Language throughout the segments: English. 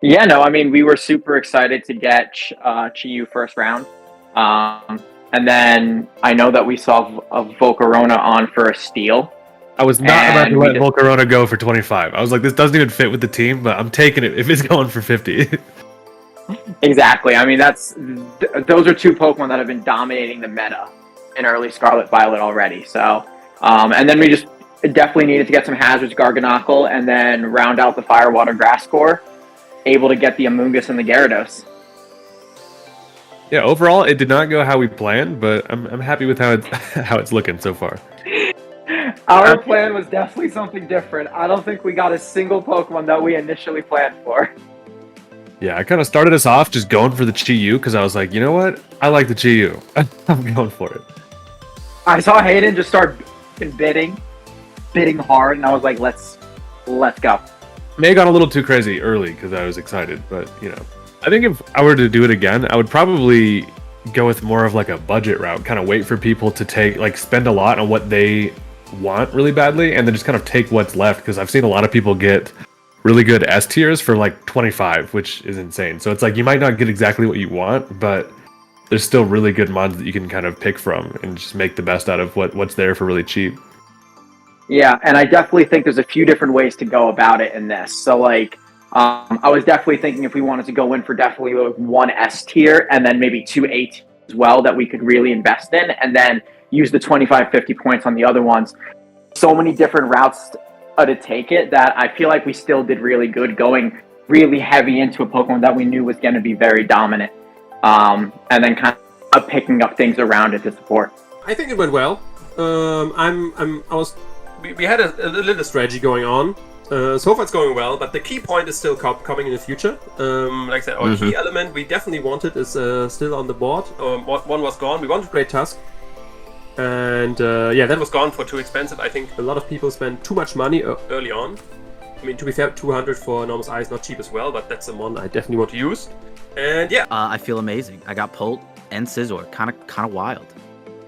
Yeah, no, I mean, we were super excited to get Chi-Yu first round. And then I know that we saw a Volcarona on for a steal. I was not about to And let Volcarona go for 25. I was like, this doesn't even fit with the team, but I'm taking it if it's going for 50. Exactly. I mean, those are two Pokemon that have been dominating the meta in early Scarlet Violet already. So, and then we just definitely needed to get some hazards, Garganacl, and then round out the Firewater Grass core, able to get the Amoonguss and the Gyarados. Yeah, overall, it did not go how we planned, but I'm happy with how it's looking so far. Our plan was definitely something different. I don't think we got a single Pokemon that we initially planned for. Yeah, I kind of started us off just going for the Chi-Yu because I was like, you know what? I like the Chi-Yu. I'm going for it. I saw Haydunn just start bidding hard, and I was like, let's go. May have gone a little too crazy early because I was excited, but I think if I were to do it again, I would probably go with more of like a budget route, kind of wait for people to spend a lot on what they want really badly, and then just kind of take what's left, because I've seen a lot of people get really good S tiers for like 25, which is insane. So it's like you might not get exactly what you want, but there's still really good mods that you can kind of pick from and just make the best out of what's there for really cheap. Yeah, and I definitely think there's a few different ways to go about it in this. So like, I was definitely thinking if we wanted to go in for definitely like one S tier and then maybe 2 8 as well that we could really invest in, and then use the 25, 50 points on the other ones. So many different routes to take it that I feel like we still did really good going really heavy into a Pokemon that we knew was going to be very dominant, and then kind of picking up things around it to support. I think it went well. We had a little strategy going on. So far it's going well, but the key point is still coming in the future. Like I said, our key element we definitely wanted is still on the board. One was gone. We wanted Great Tusk. And that was gone for too expensive. I think a lot of people spend too much money early on. I mean, to be fair, 200 for enormous eye is not cheap as well, but that's the one I definitely want to use. And yeah. I feel amazing. I got Polt and Scizor. Kind of wild.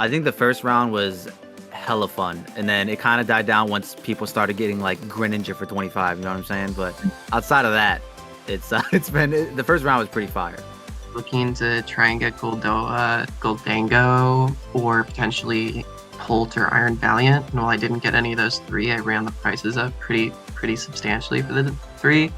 I think the first round was hella fun, and then it kind of died down once people started getting like Greninja for 25, you know what I'm saying? But outside of that, it's been the first round was pretty fire. Looking to try and get Goldango or potentially Holt or Iron Valiant. And while I didn't get any of those three, I ran the prices up pretty substantially for the three.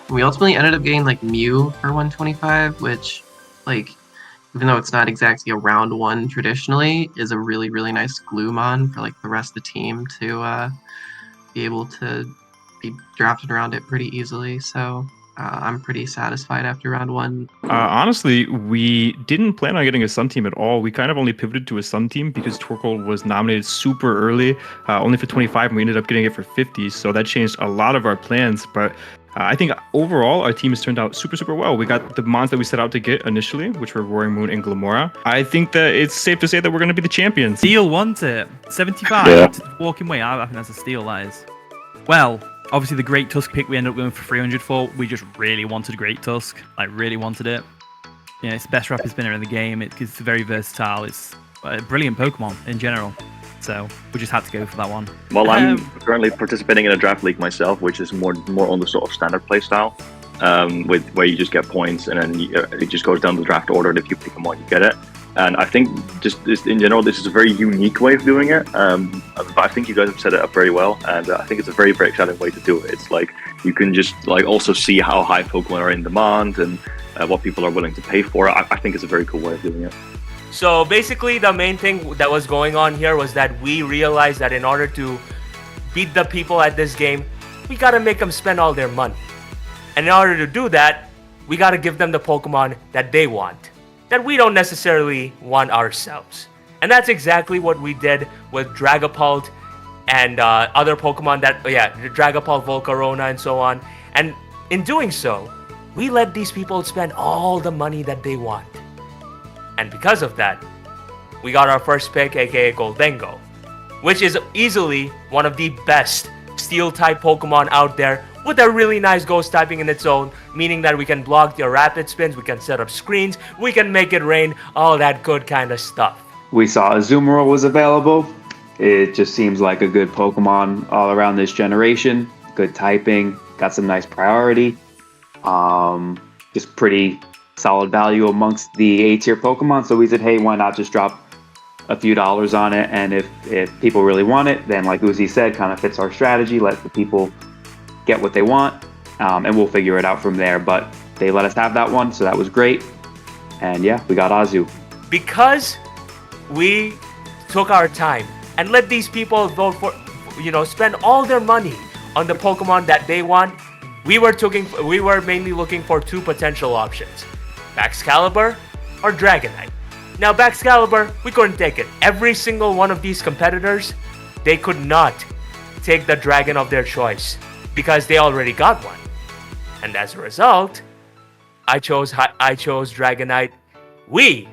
And we ultimately ended up getting like Mew for 125, which, like, even though it's not exactly a round one traditionally, is a really, really nice Gloomon for like the rest of the team to be able to be drafted around it pretty easily. So I'm pretty satisfied after round one. Honestly, we didn't plan on getting a Sun team at all. We kind of only pivoted to a Sun team because Torkoal was nominated super early, only for 25, and we ended up getting it for 50. So that changed a lot of our plans. But I think overall, our team has turned out super, super well. We got the mons that we set out to get initially, which were Roaring Moon and Glamora. I think that it's safe to say that we're going to be the champions. Steal, wasn't it? 75. Yeah. Walking away. I think that's a steal, that is. Well, obviously the Great Tusk pick we ended up going for 300 for. We just really wanted Great Tusk. Like, really wanted it. Yeah, it's the best rapid spinner in the game. It's very versatile. It's a brilliant Pokemon in general. So we just had to go for that one. Well, I'm currently participating in a draft league myself, which is more on the sort of standard playstyle, where you just get points and then it just goes down the draft order, and if you pick them out, you get it. And I think just in general, this is a very unique way of doing it. But I think you guys have set it up very well, and I think it's a very, very exciting way to do it. It's like you can just like also see how high Pokemon are in demand and what people are willing to pay for. I think it's a very cool way of doing it. So basically, the main thing that was going on here was that we realized that in order to beat the people at this game, we gotta make them spend all their money. And in order to do that, we gotta give them the Pokemon that they want, that we don't necessarily want ourselves. And that's exactly what we did with Dragapult and other Pokemon Dragapult, Volcarona, and so on. And in doing so, we let these people spend all the money that they want. And because of that, we got our first pick, aka Goldango, which is easily one of the best Steel-type Pokemon out there, with a really nice Ghost typing in its own, meaning that we can block their rapid spins, we can set up screens, we can make it rain, all that good kind of stuff. We saw Azumarill was available. It just seems like a good Pokemon all around this generation. Good typing, got some nice priority. Just pretty solid value amongst the A-tier Pokemon. So we said, hey, why not just drop a few dollars on it? And if people really want it, then like Uzi said, kind of fits our strategy, let the people get what they want, and we'll figure it out from there. But they let us have that one, so that was great. And yeah, we got Azu. Because we took our time and let these people vote for, spend all their money on the Pokemon that they want. We were mainly looking for two potential options: Baxcalibur or Dragonite. Now, Baxcalibur, we couldn't take it. Every single one of these competitors, they could not take the dragon of their choice because they already got one. And as a result, I chose Dragonite. We,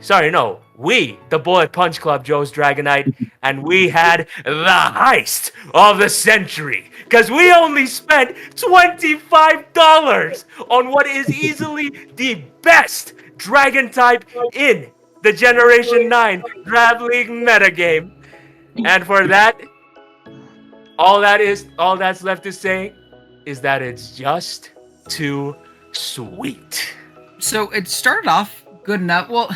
the Bullet Punch Club, chose Dragonite, and we had the heist of the century because we only spent $25 on what is easily the best Dragon type in the Generation 9 Draft League metagame. And for that, all that's left to say is that it's just too sweet. So it started off good enough. Well,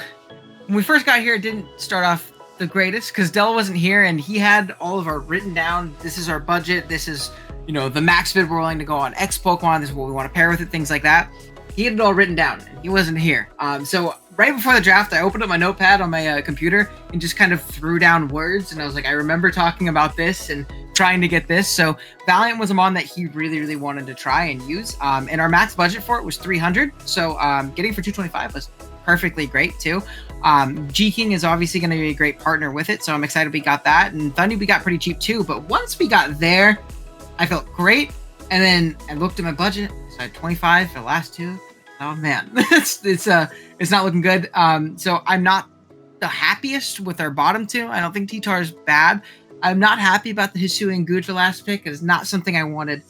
when we first got here, it didn't start off the greatest because Dell wasn't here and he had all of our written down. This is our budget. This is, the max bid we're willing to go on X Pokemon. This is what we want to pair with it, things like that. He had it all written down and he wasn't here. So right before the draft, I opened up my notepad on my computer and just kind of threw down words. And I was like, I remember talking about this and trying to get this. So Valiant was a mon that he really, really wanted to try and use. And our max budget for it was 300. So getting for 225 was perfectly great too. G-King is obviously going to be a great partner with it. So I'm excited we got that. And Thundy we got pretty cheap too. But once we got there, I felt great. And then I looked at my budget. So I had 25 for the last two. Oh man, it's not looking good. So I'm not the happiest with our bottom two. I don't think T-Tar is bad. I'm not happy about the Hisui and Guja last pick. It's not something I wanted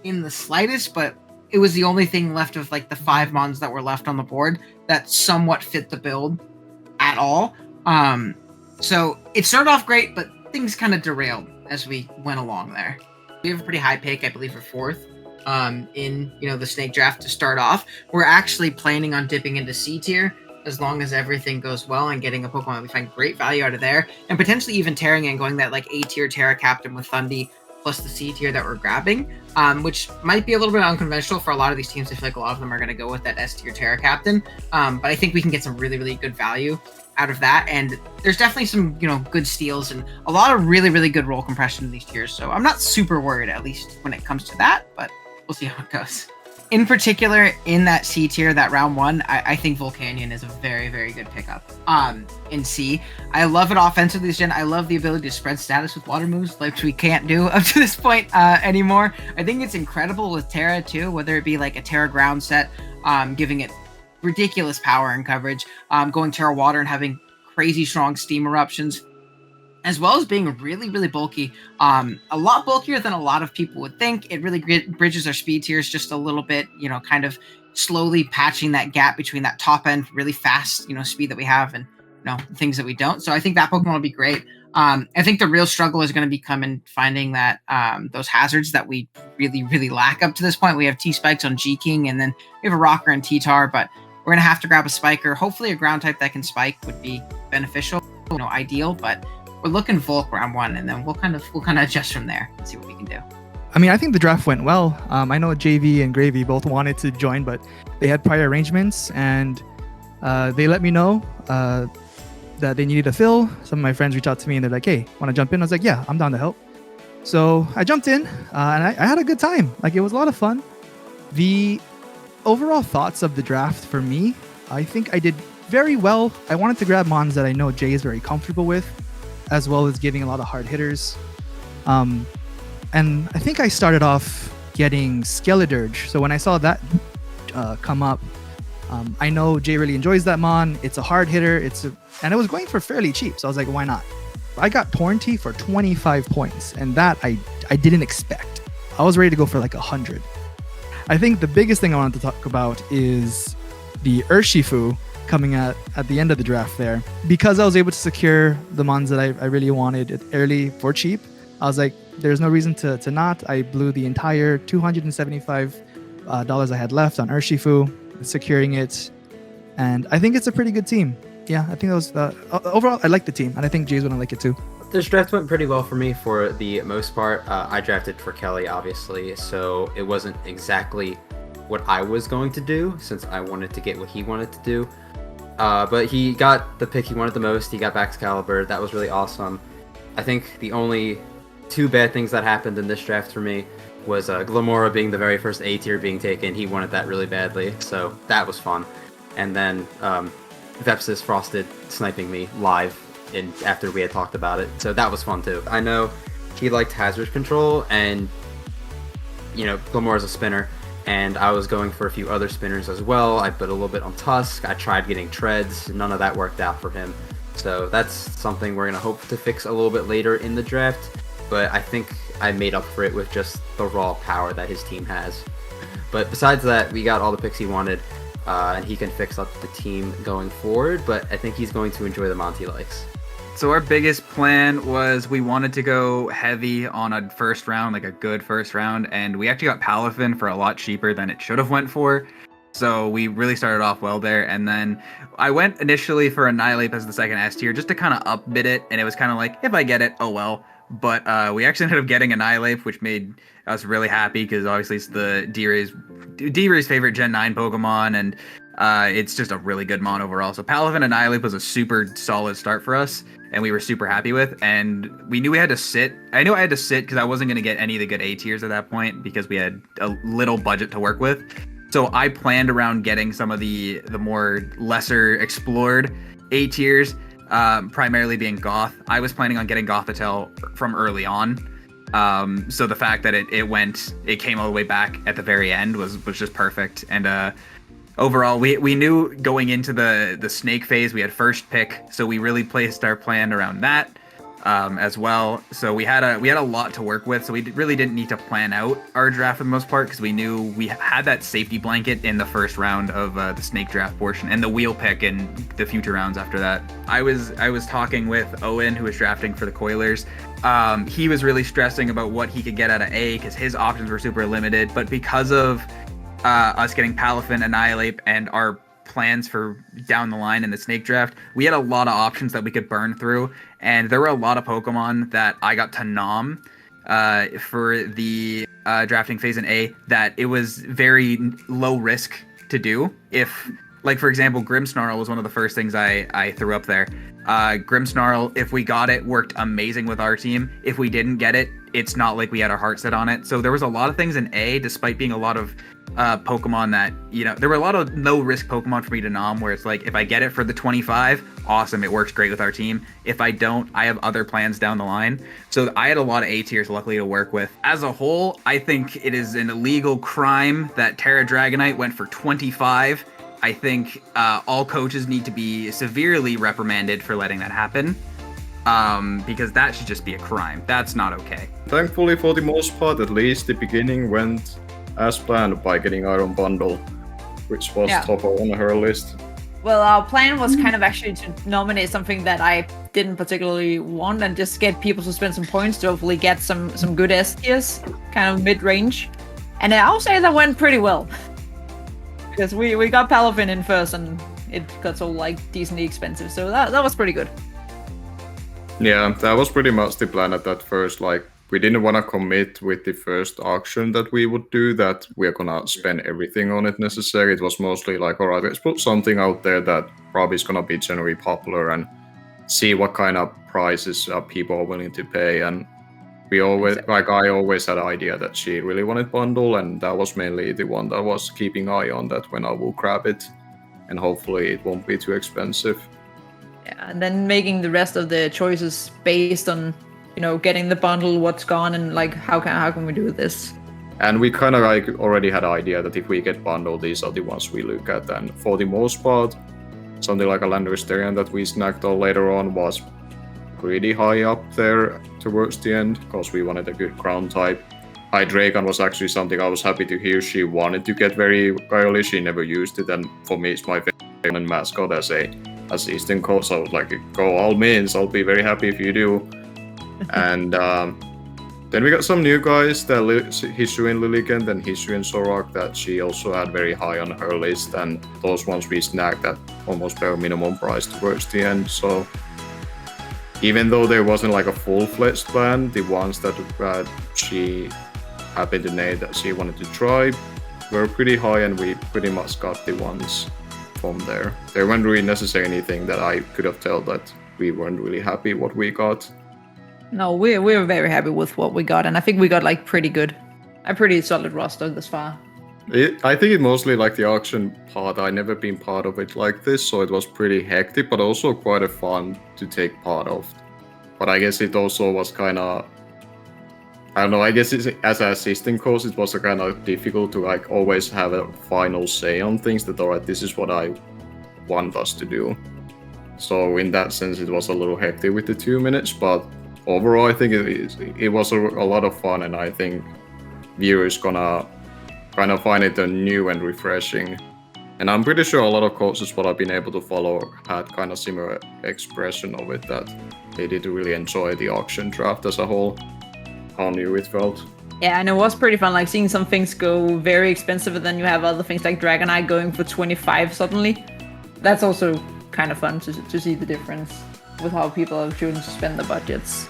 in the slightest, but it was the only thing left of like the 5 mons that were left on the board that somewhat fit the build at all. So it started off great, but things kind of derailed as we went along there. We have a pretty high pick, I believe, for 4th. In the snake draft to start off. We're actually planning on dipping into C tier as long as everything goes well and getting a Pokemon that we find great value out of there, and potentially even tearing and going that like A tier Terra Captain with Thundy plus the C tier that we're grabbing, which might be a little bit unconventional for a lot of these teams. I feel like a lot of them are going to go with that S tier Terra Captain, but I think we can get some really, really good value out of that, and there's definitely some good steals and a lot of really, really good roll compression in these tiers, so I'm not super worried, at least when it comes to that, but we'll see how it goes. In particular, in that C tier, that round 1, I think Volcanion is a very, very good pickup. In C, I love it offensively this gen. I love the ability to spread status with water moves, like we can't do up to this point anymore. I think it's incredible with Terra too, whether it be like a Terra ground set, giving it ridiculous power and coverage, going Terra water and having crazy strong steam eruptions, as well as being really, really bulky. A lot bulkier than a lot of people would think. It really bridges our speed tiers just a little bit, kind of slowly patching that gap between that top end, really fast, speed that we have and, things that we don't. So I think that Pokemon will be great. I think the real struggle is going to be finding that those hazards that we really, really lack up to this point. We have T-Spikes on G-King, and then we have a Rocker and T-Tar, but we're going to have to grab a Spiker. Hopefully a ground type that can spike would be beneficial, ideal, but we're looking Volk round 1, and then we'll kind of adjust from there and see what we can do. I mean, I think the draft went well. I know JV and Gravy both wanted to join, but they had prior arrangements, and they let me know that they needed a fill. Some of my friends reached out to me, and they're like, "Hey, want to jump in?" I was like, "Yeah, I'm down to help." So I jumped in, and I had a good time. Like, it was a lot of fun. The overall thoughts of the draft for me, I think I did very well. I wanted to grab mons that I know Jay is very comfortable with, as well as giving a lot of hard hitters. And I think I started off getting Skeledirge. So when I saw that come up, I know Jay really enjoys that mon. It's a hard hitter. And it was going for fairly cheap. So I was like, why not? I got Tornty for 25 points, and that I didn't expect. I was ready to go for like 100. I think the biggest thing I wanted to talk about is the Urshifu coming at the end of the draft there. Because I was able to secure the mons that I really wanted early for cheap, I was like, there's no reason to not. I blew the entire 275 dollars I had left on Urshifu, securing it, and I think it's a pretty good team. Yeah, I think that was overall I like the team, and I think Jay's gonna like it too. This draft went pretty well for me for the most part. I drafted for Kelly, obviously, so it wasn't exactly what I was going to do since I wanted to get what he wanted to do. But he got the pick he wanted the most. He got Baxcalibur. That was really awesome. I think the only two bad things that happened in this draft for me was Glamora being the very first A tier being taken. He wanted that really badly, so that was fun. And then Vepsis Frosted sniping me live after we had talked about it, so that was fun too. I know he liked Hazard Control, and you know, Glamora's a spinner, and I was going for a few other spinners as well. I put a little bit on Tusk. I tried getting Treads. None of that worked out for him. So that's something we're going to hope to fix a little bit later in the draft. But I think I made up for it with just the raw power that his team has. But besides that, we got all the picks he wanted, and he can fix up the team going forward. But I think he's going to enjoy the Monty likes. So our biggest plan was we wanted to go heavy on a first round, like a good first round, and we actually got Palafin for a lot cheaper than it should have went for. So we really started off well there, and then I went initially for Annihilate as the second S tier just to kind of upbid it, and it was kind of like, if I get it, oh well. But we actually ended up getting Annihilate, which made us really happy because obviously it's the D.Rey's favorite Gen 9 Pokemon, and it's just a really good mon overall. So Palafin Annihilate was a super solid start for us, and we were super happy with. And we knew we had to sit. I knew I had to sit because I wasn't going to get any of the good A tiers at that point because we had a little budget to work with. So I planned around getting some of the more lesser explored A tiers, primarily being Goth. I was planning on getting Gothitelle from early on. So the fact that it came all the way back at the very end was just perfect. And overall, we knew going into the snake phase, we had first pick, so we really placed our plan around that as well. So we had a lot to work with, so we really didn't need to plan out our draft for the most part because we knew we had that safety blanket in the first round of the snake draft portion and the wheel pick in the future rounds after that. I was talking with Owen, who was drafting for the Coilers. He was really stressing about what he could get out of A because his options were super limited, but because of us getting Palafin, Annihilate, and our plans for down the line in the snake draft, we had a lot of options that we could burn through, and there were a lot of Pokemon that I got to nom for the drafting phase in A that it was very low risk to do. If, like for example, Grimmsnarl was one of the first things I threw up there. Grimmsnarl, if we got it, worked amazing with our team. If we didn't get it, it's not like we had our heart set on it. So there was a lot of things in A, despite being a lot of Pokemon that, there were a lot of low risk Pokemon for me to nom where it's like, if I get it for the 25, awesome, it works great with our team. If I don't, I have other plans down the line. So I had a lot of A tiers luckily to work with. As a whole, I think it is an illegal crime that Terra Dragonite went for 25. I think all coaches need to be severely reprimanded for letting that happen. Because that should just be a crime. That's not okay. Thankfully, for the most part, at least the beginning went as planned by getting Iron Bundle, which was top on her list. Well, our plan was kind of actually to nominate something that I didn't particularly want and just get people to spend some points to hopefully get some good S tiers, kind of mid-range. And I'll say that went pretty well. Because we got Palafin in first and it got so decently expensive, so that was pretty good. Yeah, that was pretty much the plan at that first. We didn't want to commit with the first auction that we would do that we're gonna spend everything on it necessarily. It was mostly like, all right, let's put something out there that probably is gonna be generally popular and see what kind of prices people are willing to pay. And we always, I always had an idea that she really wanted Bundle, and that was mainly the one that was keeping eye on that when I will grab it, and hopefully it won't be too expensive. Yeah, and then making the rest of the choices based on, getting the bundle, what's gone, and how can we do this? And we kind of already had an idea that if we get Bundle, these are the ones we look at. And for the most part, something like a Landorusterian that we snagged on later on was pretty high up there towards the end because we wanted a good ground type. Hydreigon was actually something I was happy to hear she wanted to get very early. She never used it, and for me, it's my favorite mascot as Eastern Coast. So I was like, go all means, I'll be very happy if you do. And Then we got some new guys, the Hisuian Lilligant and Hisuian Zorak, that she also had very high on her list, and those ones we snagged at almost bare minimum price towards the end. So even though there wasn't like a full-fledged plan, the ones that she happened to name that she wanted to try were pretty high, and we pretty much got the ones from there. There weren't really necessarily anything that I could have told that we weren't really happy what we got. No, we were very happy with what we got, and I think we got like a pretty solid roster this far. I think it mostly like the auction part. I never been part of it like this, so it was pretty hectic, but also quite a fun to take part of. But I guess it also was kind of, I don't know, I guess it's, as an assistant coach, it was kind of difficult to like always have a final say on things that, alright, this is what I want us to do. So in that sense, it was a little hectic with the 2 minutes, but overall, I think it was a lot of fun, and I think viewers gonna kind of find it new and refreshing. And I'm pretty sure a lot of coaches what I've been able to follow had kind of similar expression of it, that they did really enjoy the auction draft as a whole, how new it felt. Yeah, and it was pretty fun, like seeing some things go very expensive, and then you have other things like Dragonite going for 25 suddenly. That's also kind of fun to see the difference with how people have chosen to spend their budgets.